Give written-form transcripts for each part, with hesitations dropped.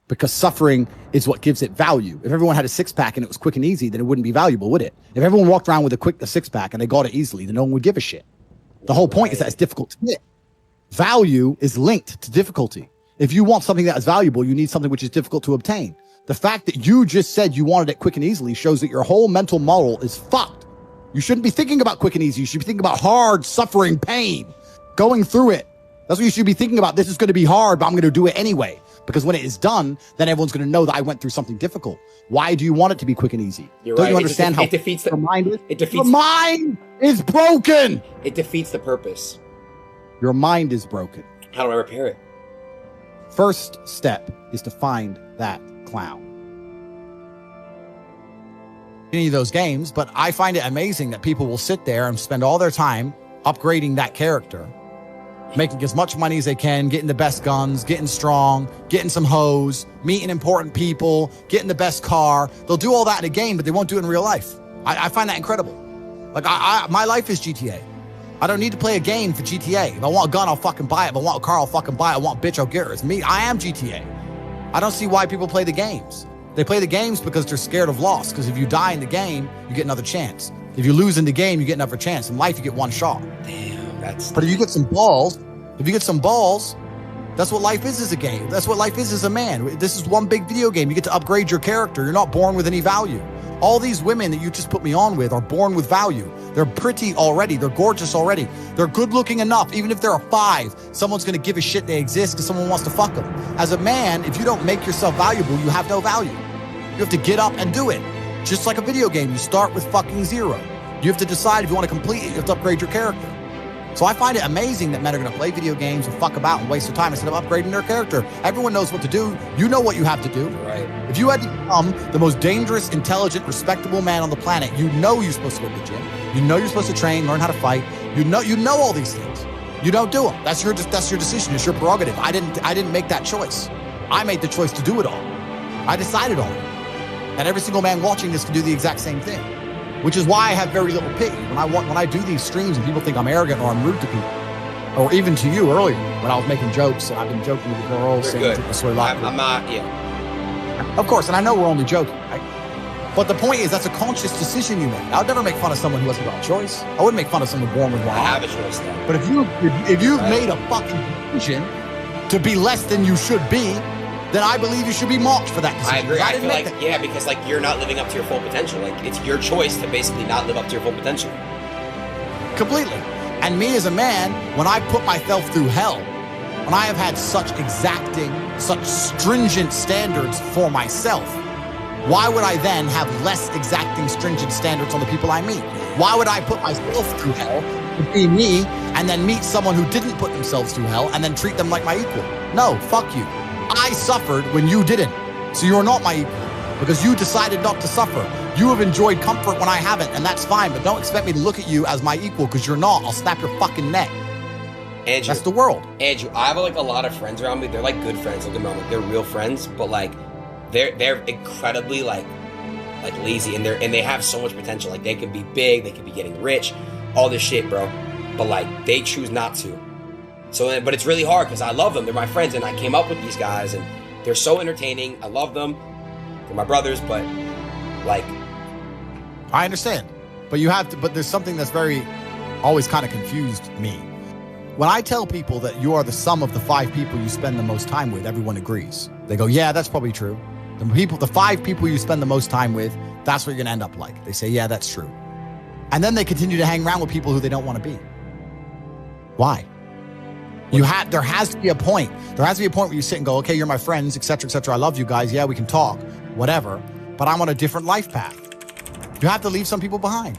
because suffering is what gives it value. If everyone had a six-pack and it was quick and easy, then it wouldn't be valuable, would it? If everyone walked around with a six-pack and they got it easily, then no one would give a shit. The whole point is that it's difficult to get. Value is linked to difficulty. If you want something that is valuable, you need something which is difficult to obtain. The fact that you just said you wanted it quick and easily shows that your whole mental model is fucked. You shouldn't be thinking about quick and easy. You should be thinking about hard, suffering, pain, going through it. That's what you should be thinking about. This is going to be hard, but I'm going to do it anyway. Because when it is done, then everyone's going to know that I went through something difficult. Why do you want it to be quick and easy? Don't you understand how it defeats your mind is? It defeats your mind is broken. It defeats the purpose. Your mind is broken. How do I repair it? First step is to find that clown. Any of those games, but I find it amazing that people will sit there and spend all their time upgrading that character, making as much money as they can, getting the best guns, getting strong, getting some hoes, meeting important people, getting the best car. They'll do all that in a game, but they won't do it in real life. I find that incredible. Like my life is GTA. I don't need to play a game for GTA. If I want a gun, I'll fucking buy it. If I want a car, I'll fucking buy it. I want a bitch, I'll get her. It's me. I am GTA. I don't see why people play the games. They play the games because they're scared of loss. Because if you die in the game, you get another chance. If you lose in the game, you get another chance. In life, you get one shot. Damn, that's... But if you get some balls, that's what life is as a game. That's what life is as a man. This is one big video game. You get to upgrade your character. You're not born with any value. All these women that you just put me on with are born with value. They're pretty already. They're gorgeous already. They're good looking enough. Even if they're a 5, someone's going to give a shit they exist because someone wants to fuck them. As a man, if you don't make yourself valuable, you have no value. You have to get up and do it. Just like a video game, you start with fucking 0. You have to decide if you want to complete it. You have to upgrade your character. So I find it amazing that men are going to play video games and fuck about and waste their time instead of upgrading their character. Everyone knows what to do. You know what you have to do. Right. If you had to become the most dangerous, intelligent, respectable man on the planet, you know you're supposed to go to the gym. You know you're supposed to train, learn how to fight. You know all these things. You don't do them. That's your decision. It's your prerogative. I didn't make that choice. I made the choice to do it all. I decided on it. And every single man watching this can do the exact same thing. Which is why I have very little pity. When I do these streams and people think I'm arrogant or I'm rude to people, or even to you earlier when I was making jokes and I've been joking with the girls, saying I'm not, yeah. Of course, and I know we're only joking, right? But the point is that's a conscious decision you made. I would never make fun of someone who hasn't got a choice. I wouldn't make fun of someone born with one. I have a choice then. But if you've made a fucking decision to be less than you should be, then I believe you should be mocked for that decision. I agree. I feel like, yeah, because like you're not living up to your full potential. Like it's your choice to basically not live up to your full potential. Completely. And me as a man, when I put myself through hell, when I have had such exacting, such stringent standards for myself, why would I then have less exacting, stringent standards on the people I meet? Why would I put myself through hell to be me and then meet someone who didn't put themselves through hell and then treat them like my equal? No, fuck you. I suffered when you didn't. So you're not my equal because you decided not to suffer. You have enjoyed comfort when I haven't, and that's fine, but don't expect me to look at you as my equal because you're not. I'll snap your fucking neck. Andrew, that's the world. Andrew, I have like a lot of friends around me. They're like good friends. Like, they're real friends, but like they're incredibly like lazy and they have so much potential. Like they could be big, they could be getting rich, all this shit, bro. But like they choose not to. So, but it's really hard because I love them. They're my friends, and I came up with these guys, and they're so entertaining. I love them. They're my brothers, but like, I understand. But you have to. But there's something that's always kind of confused me. When I tell people that you are the sum of the 5 people you spend the most time with, everyone agrees. They go, "Yeah, that's probably true." The 5 people you spend the most time with, that's what you're gonna end up like. They say, "Yeah, that's true," and then they continue to hang around with people who they don't want to be. Why? There has to be a point. There has to be a point where you sit and go, okay, you're my friends, etc., etc. I love you guys. Yeah, we can talk, whatever. But I'm on a different life path. You have to leave some people behind.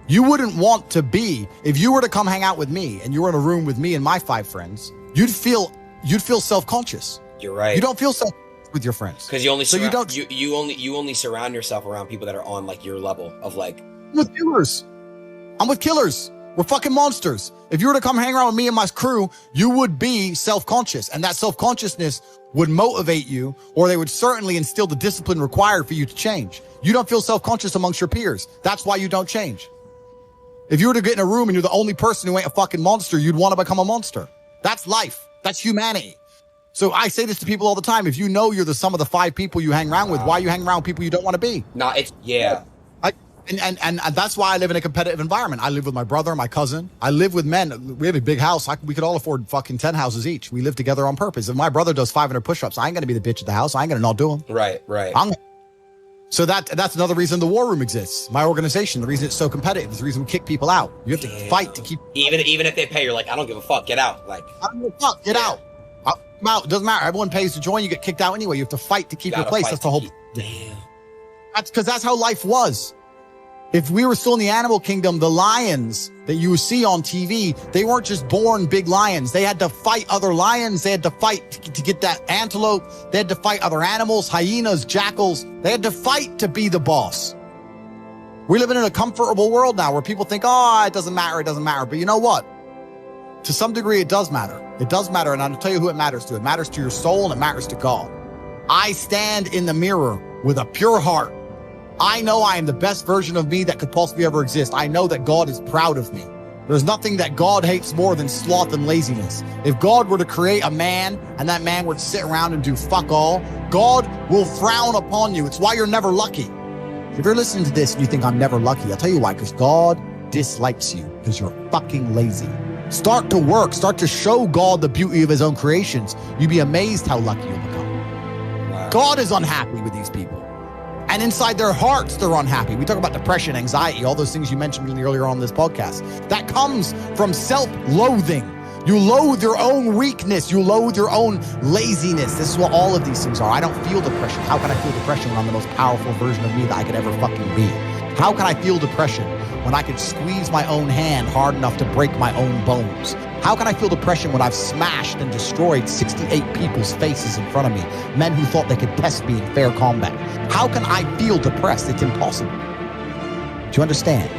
You wouldn't want to be, if you were to come hang out with me and you were in a room with me and my 5 friends, you'd feel self-conscious. You're right. You don't feel self-conscious with your friends. Because you only surround yourself around people that are on like your level of like. I'm with killers. We're fucking monsters. If you were to come hang around with me and my crew, you would be self-conscious. And that self-consciousness would motivate you, or they would certainly instill the discipline required for you to change. You don't feel self-conscious amongst your peers. That's why you don't change. If you were to get in a room and you're the only person who ain't a fucking monster, you'd want to become a monster. That's life. That's humanity. So I say this to people all the time. If you know you're the sum of the 5 people you hang around with, why you hang around with people you don't want to be? No, it's, yeah. And that's why I live in a competitive environment. I live with my brother, my cousin. I live with men. We have a big house. We could all afford fucking 10 houses each. We live together on purpose. If my brother does 500 push-ups, I ain't going to be the bitch at the house. I ain't going to not do them. Right. So that's another reason the war room exists. My organization, the reason it's so competitive is the reason we kick people out. You have to fight to keep. Even if they pay, you're like, I don't give a fuck. Get out. Like, I don't give a fuck. Get out. I'm out. It doesn't matter. Everyone pays to join. You get kicked out anyway. You have to fight to keep your place. That's the whole. Damn. That's how life was. If we were still in the animal kingdom, the lions that you see on TV, they weren't just born big lions. They had to fight other lions. They had to fight to get that antelope. They had to fight other animals, hyenas, jackals. They had to fight to be the boss. We're living in a comfortable world now where people think, oh, it doesn't matter. It doesn't matter. But you know what? To some degree, it does matter. It does matter. And I'll tell you who it matters to. It matters to your soul and it matters to God. I stand in the mirror with a pure heart. I know I am the best version of me that could possibly ever exist. I know that God is proud of me. There's nothing that God hates more than sloth and laziness. If God were to create a man and that man were to sit around and do fuck all, God will frown upon you. It's why you're never lucky. If you're listening to this and you think I'm never lucky, I'll tell you why, because God dislikes you because you're fucking lazy. Start to work. Start to show God the beauty of his own creations. You'd be amazed how lucky you'll become. Wow. God is unhappy with these people. And inside their hearts, they're unhappy. We talk about depression, anxiety, all those things you mentioned earlier on this podcast. That comes from self-loathing. You loathe your own weakness. You loathe your own laziness. This is what all of these things are. I don't feel depression. How can I feel depression when I'm the most powerful version of me that I could ever fucking be? How can I feel depression when I could squeeze my own hand hard enough to break my own bones? How can I feel depression when I've smashed and destroyed 68 people's faces in front of me, men who thought they could test me in fair combat? How can I feel depressed? It's impossible. Do you understand?